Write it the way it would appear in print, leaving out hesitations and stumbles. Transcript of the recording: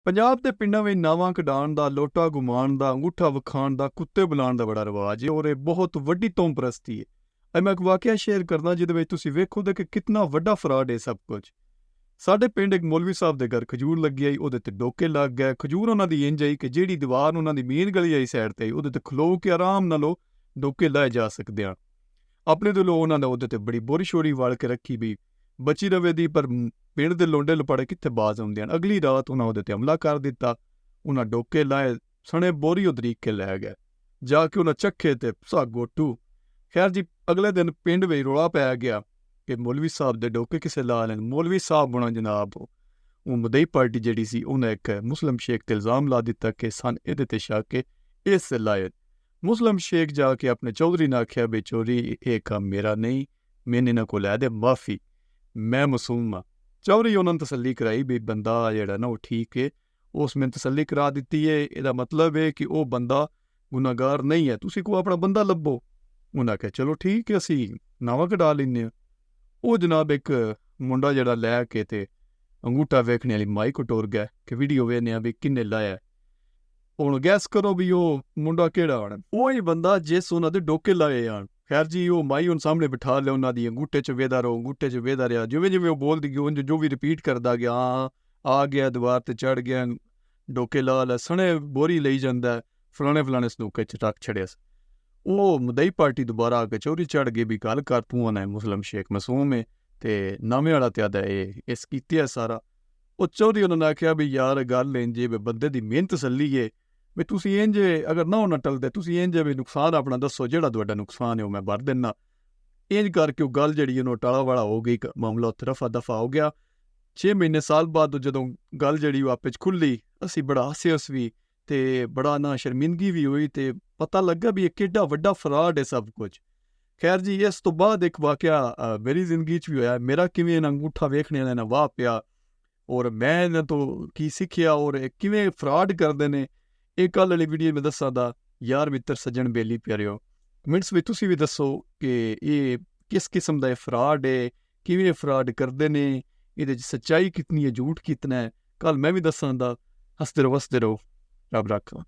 ਪੰਜਾਬ ਦੇ ਪਿੰਡਾਂ ਵਿੱਚ ਨਾਵਾਂ ਕਢਾਉਣ ਦਾ, ਲੋਟਾ ਘੁਮਾਉਣ ਦਾ, ਅੰਗੂਠਾ ਵਿਖਾਉਣ ਦਾ, ਕੁੱਤੇ ਬੁਲਾਉਣ ਦਾ ਬੜਾ ਰਿਵਾਜ ਹੈ ਔਰ ਇਹ ਬਹੁਤ ਵੱਡੀ ਧੌਣ ਪ੍ਰਸਤੀ ਹੈ। ਅੱਜ ਮੈਂ ਇੱਕ ਵਾਕਿਆ ਸ਼ੇਅਰ ਕਰਦਾ ਜਿਹਦੇ ਵਿੱਚ ਤੁਸੀਂ ਵੇਖੋਗੇ ਕਿ ਕਿੰਨਾ ਵੱਡਾ ਫਰਾਡ ਹੈ ਸਭ ਕੁਝ। ਸਾਡੇ ਪਿੰਡ ਇੱਕ ਮੌਲਵੀ ਸਾਹਿਬ ਦੇ ਘਰ ਖਜੂਰ ਲੱਗੀ ਆਈ, ਉਹਦੇ ਤੇ ਡੋਕੇ ਲੱਗ ਗਏ। ਖਜੂਰ ਉਹਨਾਂ ਦੀ ਇੰਜ ਆਈ ਕਿ ਜਿਹੜੀ ਦੀਵਾਰ ਉਹਨਾਂ ਦੀ ਮੇਨ ਗਲੀ ਆਈ ਸਾਈਡ ਤੇ ਉਹਦੇ ਤੇ ਖਲੋ ਕੇ ਆਰਾਮ ਨਾਲ ਉਹ ਡੋਕੇ ਲਾਏ ਜਾ ਸਕਦੇ ਆ। ਆਪਣੇ ਦਿਲੋਂ ਉਹਨਾਂ ਨੇ ਉਹਦੇ ਤੇ ਬੜੀ ਬੋਰੀ ਸ਼ੋਰੀ ਵਾਲ ਕੇ ਰੱਖੀ ਵੀ ਬਚੀ ਰਵੇ ਦੀ, ਪਰ ਪਿੰਡ ਦੇ ਲੋਂਡੇ ਲਪਾੜੇ ਕਿੱਥੇ ਬਾਜ਼ ਆਉਂਦੇ ਹਨ। ਅਗਲੀ ਰਾਤ ਉਹਨਾਂ ਉਹਦੇ ਤੇ ਹਮਲਾ ਕਰ ਦਿੱਤਾ। ਉਹਨਾਂ ਡੋਕੇ ਲਾਏ, ਸਣੇ ਬੋਰੀ ਉਦਰੀਕ ਕੇ ਲੈ ਗਏ। ਜਾ ਕੇ ਉਹਨਾਂ ਚੱਖੇ ਤੇ ਸਾ ਗੋਟੂ। ਖੈਰ ਜੀ, ਅਗਲੇ ਦਿਨ ਪਿੰਡ ਵਿੱਚ ਰੌਲਾ ਪੈ ਗਿਆ ਕਿ ਮੌਲਵੀ ਸਾਹਿਬ ਦੇ ਡੋਕੇ ਕਿਸੇ ਲਾ ਲੈਣ। ਮੌਲਵੀ ਸਾਹਿਬ ਬਣਾ ਜਨਾਬ ਉਹ ਮਦਈ ਪਾਰਟੀ ਜਿਹੜੀ ਸੀ ਉਹਨੇ ਇੱਕ ਮੁਸਲਿਮ ਸ਼ੇਖ ਤੇ ਇਲਜ਼ਾਮ ਲਾ ਦਿੱਤਾ ਕਿ ਸਨ ਇਹਦੇ ਤੇ ਸ਼ੱਕ ਇਸ ਲਾਇਕ। ਮੁਸਲਿਮ ਸ਼ੇਖ ਜਾ ਕੇ ਆਪਣੇ ਚੌਧਰੀ ਨੇ ਆਖਿਆ ਵੀ ਚੋਰੀ ਇਹ ਕੰਮ ਮੇਰਾ ਨਹੀਂ, ਮੈਨੇ ਇਹਨਾਂ ਕੋਲ ਲੈ ਦੇ ਮਾਫੀ, ਮੈਂ ਮਾਸੂਮ ਹਾਂ। ਚੌਧਰੀ ਉਹਨਾਂ ਨੂੰ ਤਸੱਲੀ ਕਰਾਈ ਵੀ ਬੰਦਾ ਜਿਹੜਾ ਨਾ ਉਹ ਠੀਕ ਹੈ। ਉਸ ਨੇ ਤਸੱਲੀ ਕਰਾ ਦਿੱਤੀ ਹੈ, ਇਹਦਾ ਮਤਲਬ ਹੈ ਕਿ ਉਹ ਬੰਦਾ ਗੁਨਾਹਗਾਰ ਨਹੀਂ ਹੈ, ਤੁਸੀਂ ਕੋਈ ਆਪਣਾ ਬੰਦਾ ਲੱਭੋ। ਉਹਨਾਂ ਕਿਹਾ ਚਲੋ ਠੀਕ ਹੈ, ਅਸੀਂ ਨਾਵਾਂ ਕਢਾ ਲੈਂਦੇ ਹਾਂ। ਉਹ ਜਨਾਬ ਇੱਕ ਮੁੰਡਾ ਜਿਹੜਾ ਲੈ ਕੇ ਤੇ ਅੰਗੂਠਾ ਵੇਖਣੇ ਵਾਲੀ ਮਾਈਕ ਟੁਰ ਗਿਆ ਕਿ ਵੀਡੀਓ ਵੇਖਨੇ ਆ ਵੀ ਕਿੰਨੇ ਲਾਇਆ। ਹੁਣ ਗੈਸ ਕਰੋ ਵੀ ਉਹ ਮੁੰਡਾ ਕਿਹੜਾ ਆਣ। ਉਹ ਹੀ ਬੰਦਾ ਜਿਸ ਉਹਨਾਂ ਦੇ ਡੋਕੇ ਲਾਏ ਆਣ। ਖੈਰ ਜੀ, ਉਹ ਮਾਈ ਹੁਣ ਸਾਹਮਣੇ ਬਿਠਾ ਲਿਆ ਉਹਨਾਂ ਦੀ, ਅੰਗੂਠੇ 'ਚ ਵੇਦਾ ਰਹੋ, ਅੰਗੂਠੇ 'ਚ ਵੇਦਾ ਰਿਹਾ। ਜਿਵੇਂ ਜਿਵੇਂ ਉਹ ਬੋਲਦੀ ਗਈ ਉਂਝ ਜੋ ਵੀ ਰਿਪੀਟ ਕਰਦਾ ਗਿਆ, ਆ ਗਿਆ ਦੀਵਾਰ ਤੇ ਚੜ ਗਿਆ, ਡੋਕੇ ਲਾ ਲੈ, ਸਣੇ ਬੋਰੀ ਲਈ ਜਾਂਦਾ, ਫਲਾਣੇ ਸਨੂਕੇ 'ਚ ਰੱਖ ਛੜਿਆ। ਉਹ ਮਦਈ ਪਾਰਟੀ ਦੁਬਾਰਾ ਆ ਕੇ ਚੋਰੀ ਚੜ ਗਈ ਵੀ ਗੱਲ ਕਰ, ਤੂੰ ਆਣਾ ਮੁਸਲਿਮ ਸ਼ੇਖ ਮਾਸੂਮ ਹੈ ਤੇ ਨਵੇਂ ਵਾਲਾ ਤੇ ਆਦਾ ਇਸ ਕੀਤੀ ਹੈ ਸਾਰਾ। ਉਹ ਚੌਧਰੀ ਉਹਨਾਂ ਨੇ ਆਖਿਆ ਵੀ ਯਾਰ ਗੱਲ ਇੰਝ ਵੀ ਬੰਦੇ ਦੀ ਮਿਹਨਤ ਤਸੱਲੀ ਹੈ ਵੀ ਤੁਸੀਂ ਇੰਝ ਅਗਰ ਨਾ ਉਹਨਾਂ ਟਲਦੇ ਤੁਸੀਂ ਇੰਝ ਵੀ ਨੁਕਸਾਨ ਆਪਣਾ ਦੱਸੋ, ਜਿਹੜਾ ਤੁਹਾਡਾ ਨੁਕਸਾਨ ਹੈ ਉਹ ਮੈਂ ਭਰ ਦਿੰਦਾ। ਇੰਝ ਕਰਕੇ ਉਹ ਗੱਲ ਜਿਹੜੀ ਉਹਨੂੰ ਟਾਲਾ ਵਾਲਾ ਹੋ ਗਈ, ਮਾਮਲਾ ਉੱਥੇ ਰਫਾ ਦਫਾ ਹੋ ਗਿਆ। 6 ਮਹੀਨੇ ਸਾਲ ਬਾਅਦ ਜਦੋਂ ਗੱਲ ਜਿਹੜੀ ਉਹ ਆਪੇ 'ਚ ਖੁੱਲੀ, ਅਸੀਂ ਬੜਾ ਹੱਸੇ ਉਸ ਵੀ ਤੇ ਬੜਾ ਨਾ ਸ਼ਰਮਿੰਦਗੀ ਵੀ ਹੋਈ ਤੇ ਪਤਾ ਲੱਗਾ ਵੀ ਇਹ ਕਿੱਡਾ ਵੱਡਾ ਫਰਾਡ ਹੈ ਸਭ ਕੁਝ। ਖੈਰ ਜੀ, ਇਸ ਤੋਂ ਬਾਅਦ ਇੱਕ ਵਾਕਿਆ ਮੇਰੀ ਜ਼ਿੰਦਗੀ 'ਚ ਵੀ ਹੋਇਆ। ਮੇਰਾ ਕਿਵੇਂ ਇਹਨਾਂ ਅੰਗੂਠਾ ਵੇਖਣੇ ਵਾਲਿਆਂ ਨਾਲ ਵਾਹ ਪਿਆ ਔਰ ਮੈਂ ਇਹਨਾਂ ਤੋਂ ਕੀ ਸਿੱਖਿਆ ਔਰ ਕਿਵੇਂ ਫਰਾਡ ਕਰਦੇ ਨੇ, ਇਹ ਕੱਲ੍ਹ ਵਾਲੀ ਵੀਡੀਓ ਮੈਂ ਦੱਸਾਂ ਦਾ। ਯਾਰ ਮਿੱਤਰ ਸੱਜਣ ਬੇਲੀ ਪਿਆਰਿਓ, ਕਮੈਂਟਸ ਵਿੱਚ ਤੁਸੀਂ ਵੀ ਦੱਸੋ ਕਿ ਇਹ ਕਿਸ ਕਿਸਮ ਦਾ ਇਹ ਫਰਾਡ ਹੈ, ਕਿਵੇਂ ਫਰਾਡ ਕਰਦੇ ਨੇ, ਇਹਦੇ 'ਚ ਸੱਚਾਈ ਕਿਤਨੀ ਹੈ, ਝੂਠ ਕਿਤਨਾ ਹੈ। ਕੱਲ੍ਹ ਮੈਂ ਵੀ ਦੱਸਾਂ ਦਾ। ਹੱਸਦੇ ਰਹੋ, ਰੱਬ ਰੱਖਾ।